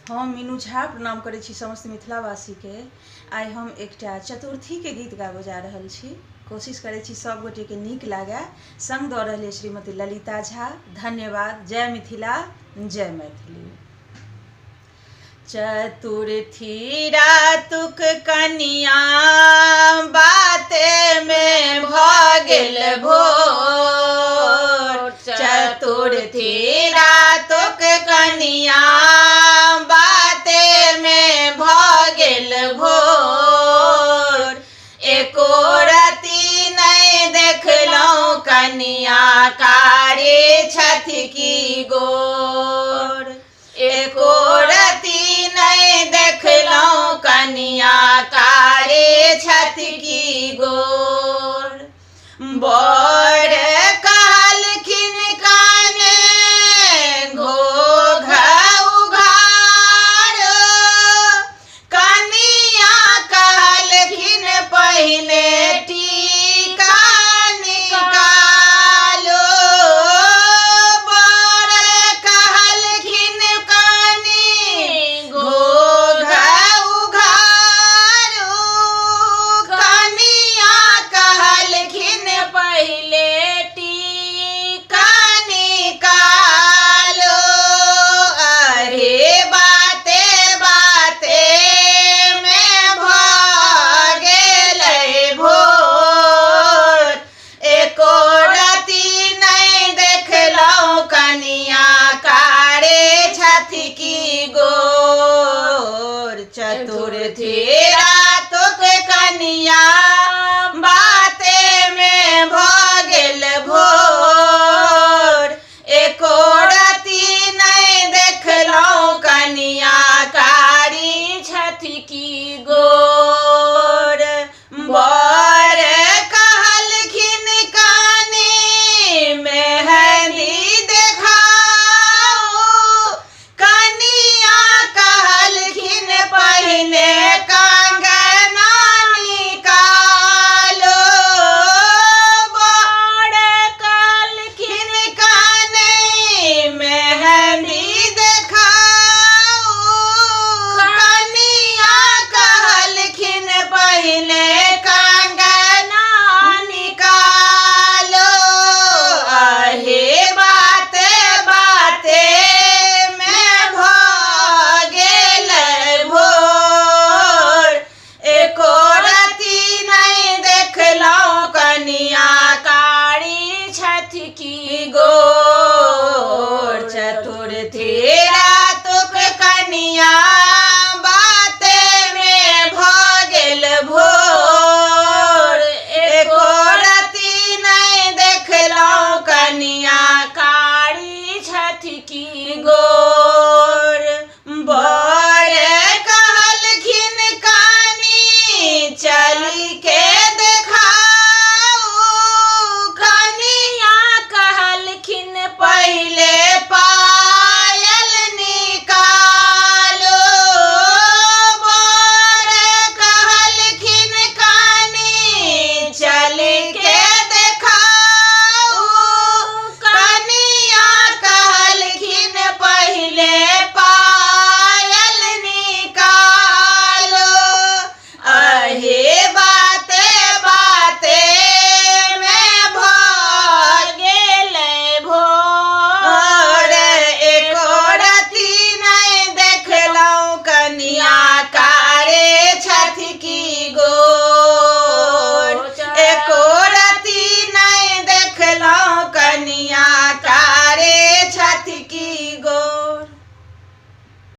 हम मीनू झा प्रणाम करै छी समस्त मिथिलावासी के। आइ हम एकटा चतुर्थी के गीत गाबऽ जा रहल छी। कोशिश करै छी सब गोटे के नीक लागे। संग दऽ रहल श्रीमती ललिता झा। धन्यवाद। जय मिथिला, जय मैथिली। चतुर्थी रातुक कनिया बाते में भऽ गेल भोर। चतुर्थी रातुक कनिया बाते में भऽ गेल भोर। एको रति नहीं देखलहुँ कनिया कारी छथि की गोर। एको रति नहीं देखलहुँ कनिया कारी छथि की गोर। बर कहलखिन काने घोघ उघारो। कनिया कहलखिन पहिले टीका निकालो। बर कहलखिन काने घोघ उघारो। कनिया कहलखिन पहिले टीका निकालो। अरे बाते बाते में भऽ गेलै भोर। एको रति नहीं देखलहुँ कनिया कारी छथि की गोर। चतुर्थी रातुक कनिया बाते में भऽ गेल भोर। एको रति नहीं देखलहुँ कनिया कारी छथि की गोर। बर कहलखिन काने मेहंदी देखाओ। कनिया कहलखिन पहिने कंगना निकालो। बर कहलखिन काने मेहंदी देखाओ। कनिया कहलखिन पहिले कंगना निकालो। अहे बाते बाते में भऽ गेल भोर। एको रति नहीं देखलहुँ कनिया कारी छथि की गोर। चतुर्थी रातुक कनिया बाते में भऽ गेल भोर। एको रति नहीं देखलहुँ कनिया कारी छथि की गोर।